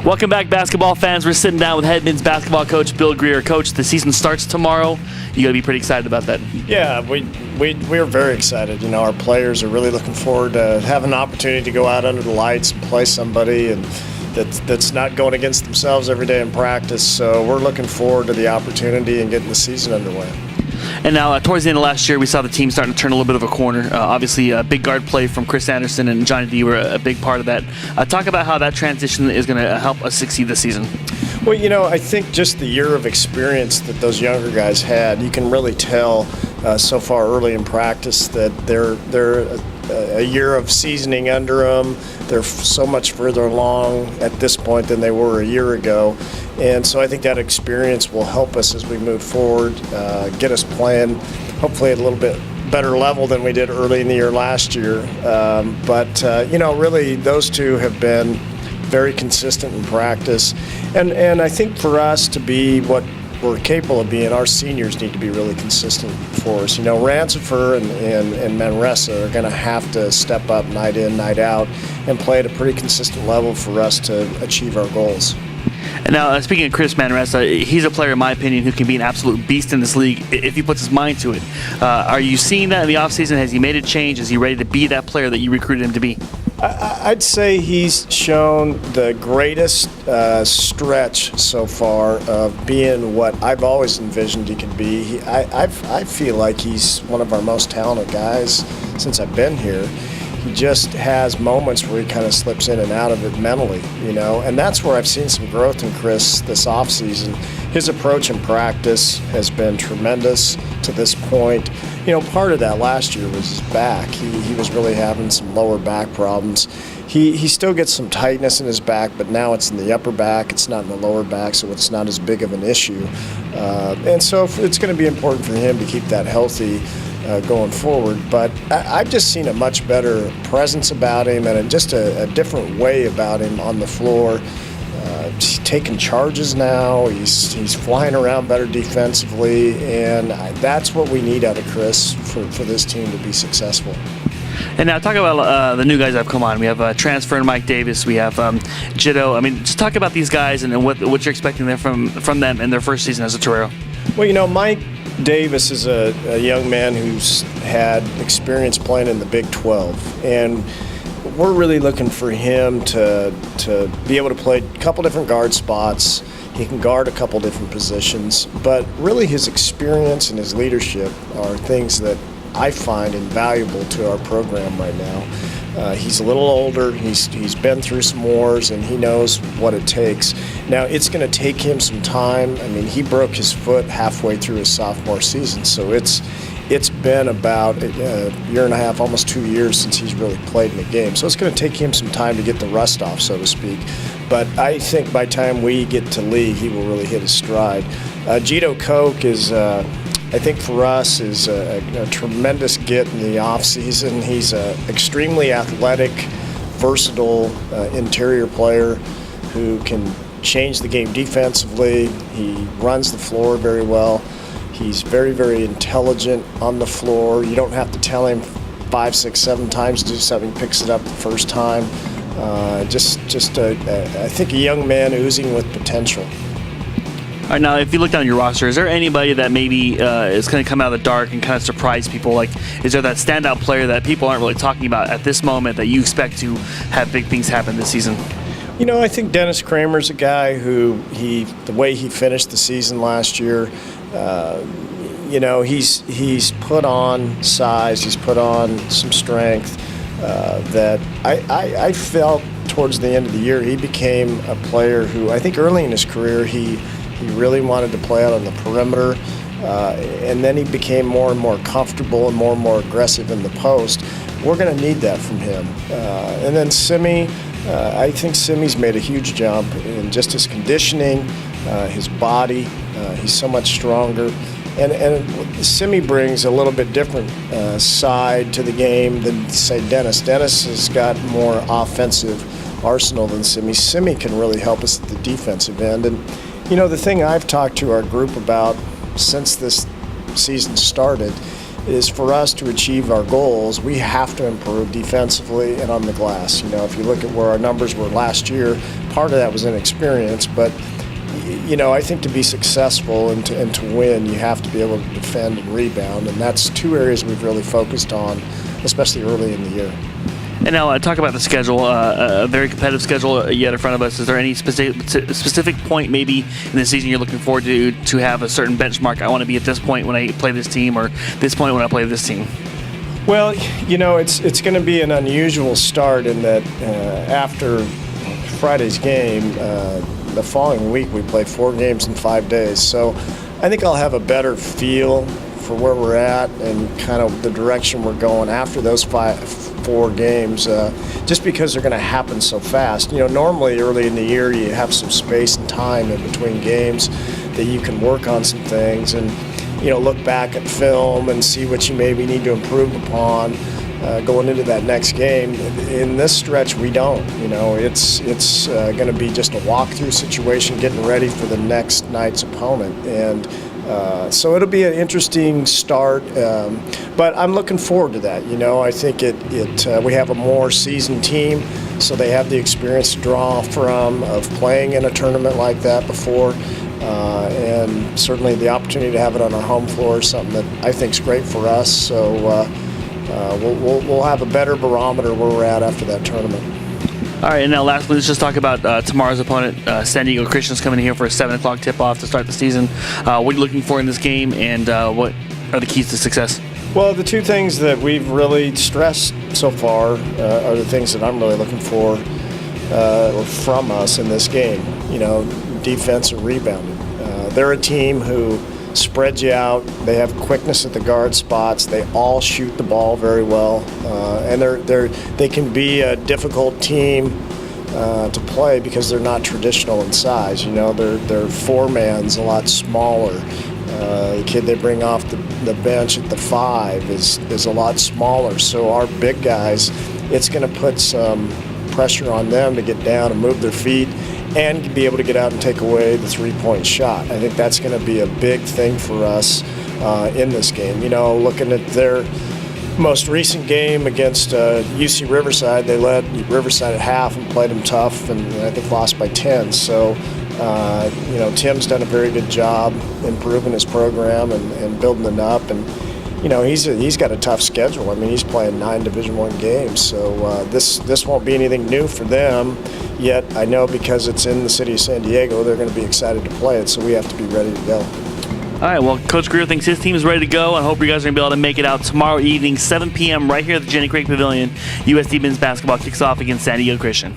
Welcome back, basketball fans. We're sitting down with head men's basketball coach Bill Greer. Coach, the season starts tomorrow. You got to be pretty excited about that. Yeah, we're very excited. Our players are really looking forward to having an opportunity to go out under the lights and play somebody and that's not going against themselves every day in practice. So we're looking forward to the opportunity and getting the season underway. And now, towards the end of last year, we saw the team starting to turn a little bit of a corner. Obviously, a big guard play from Chris Andersen and Johnny D were a big part of that. Talk about how that transition is going to help us succeed this season. Well, I think just the year of experience that those younger guys had, you can really tell so far early in practice that they're a year of seasoning under them. They're so much further along at this point than they were a year ago. And so I think that experience will help us as we move forward, get us playing hopefully at a little bit better level than we did early in the year last year. But really those two have been very consistent in practice. And I think for us to be what we're capable of being, our seniors need to be really consistent for us. Rancifer and Manresa are going to have to step up night in, night out, and play at a pretty consistent level for us to achieve our goals. And now, speaking of Chris Manresa, he's a player, in my opinion, who can be an absolute beast in this league if he puts his mind to it. Are you seeing that in the offseason? Has he made a change? Is he ready to be that player that you recruited him to be? I'd say he's shown the greatest stretch so far of being what I've always envisioned he could be. I feel like he's one of our most talented guys since I've been here. He just has moments where he kind of slips in and out of it mentally, and that's where I've seen some growth in Chris this offseason. His approach in practice has been tremendous to this point. Part of that last year was his back. He was really having some lower back problems. He still gets some tightness in his back, but now it's in the upper back. It's not in the lower back, so it's not as big of an issue. And so it's going to be important for him to keep that healthy going forward. But I've just seen a much better presence about him and just a different way about him on the floor. He's taking charges now. He's flying around better defensively, and that's what we need out of Chris for this team to be successful. And now talk about the new guys that have come on. We have transfer and Mike Davis. We have Jitto. Just talk about these guys and what you're expecting from them in their first season as a Torero. Well, Mike Davis is a young man who's had experience playing in the Big 12, and we're really looking for him to be able to play a couple different guard spots. He can guard a couple different positions, but really his experience and his leadership are things that I find invaluable to our program right now. He's a little older, he's been through some wars, and he knows what it takes. Now, it's going to take him some time. He broke his foot halfway through his sophomore season, so it's been about a year and a half, almost 2 years since he's really played in the game. So it's going to take him some time to get the rust off, so to speak. But I think by the time we get to league, he will really hit his stride. Jitto Koch is, I think for us, is a tremendous get in the offseason. He's an extremely athletic, versatile interior player who can change the game defensively. He runs the floor very well. He's very, very intelligent on the floor. You don't have to tell him 5, 6, 7 times to do something. He picks it up the first time. I think a young man oozing with potential. All right, now, if you look down your roster, is there anybody that maybe is going to come out of the dark and kind of surprise people? Like, is there that standout player that people aren't really talking about at this moment that you expect to have big things happen this season? I think Dennis Kramer's a guy who the way he finished the season last year, he's put on size, he's put on some strength that I felt towards the end of the year he became a player who I think early in his career he really wanted to play out on the perimeter, and then he became more and more comfortable and more aggressive in the post. We're going to need that from him. And then Simi, I think Simi's made a huge jump in just his conditioning, his body. He's so much stronger. And Simi brings a little bit different side to the game than, say, Dennis. Dennis has got more offensive arsenal than Simi. Simi can really help us at the defensive end. And, the thing I've talked to our group about since this season started is for us to achieve our goals, we have to improve defensively and on the glass. If you look at where our numbers were last year, part of that was inexperience, but I think to be successful and to win, you have to be able to defend and rebound, and that's two areas we've really focused on, especially early in the year. And now talk about the schedule, a very competitive schedule yet in front of us. Is there any specific point maybe in the season you're looking forward to have a certain benchmark? I want to be at this point when I play this team, or this point when I play this team? Well, it's going to be an unusual start in that after Friday's game, the following week we play 4 games in 5 days. So I think I'll have a better feel for where we're at and kind of the direction we're going after those 4 games, just because they're going to happen so fast. Normally early in the year you have some space and time in between games that you can work on some things and look back at film and see what you maybe need to improve upon going into that next game. In this stretch, we don't. It's going to be just a walkthrough situation, getting ready for the next night's opponent, and so it'll be an interesting start. But I'm looking forward to that. I think we have a more seasoned team, so they have the experience to draw from of playing in a tournament like that before. And certainly the opportunity to have it on our home floor is something that I think is great for us. So we'll have a better barometer where we're at after that tournament. All right, and now lastly, let's just talk about tomorrow's opponent. San Diego Christian's coming in here for a 7 o'clock tip-off to start the season. What are you looking for in this game, and what are the keys to success? Well, the two things that we've really stressed so far are the things that I'm really looking for from us in this game. Defense and rebounding. They're a team who spreads you out. They have quickness at the guard spots. They all shoot the ball very well, and they can be a difficult team to play because they're not traditional in size. Their 4-man's a lot smaller. The kid they bring off the bench at the 5 is a lot smaller. So our big guys, it's going to put some pressure on them to get down and move their feet and be able to get out and take away the 3-point shot. I think that's going to be a big thing for us in this game. Looking at their most recent game against UC Riverside, they led Riverside at half and played them tough, and I think lost by 10. So, Tim's done a very good job improving his program and building it up, and he's got a tough schedule. He's playing 9 Division I games, so this won't be anything new for them. Yet I know because it's in the city of San Diego, they're going to be excited to play it, so we have to be ready to go. All right, well, Coach Greer thinks his team is ready to go. I hope you guys are going to be able to make it out tomorrow evening, 7 p.m. right here at the Jenny Craig Pavilion. USD men's basketball kicks off against San Diego Christian.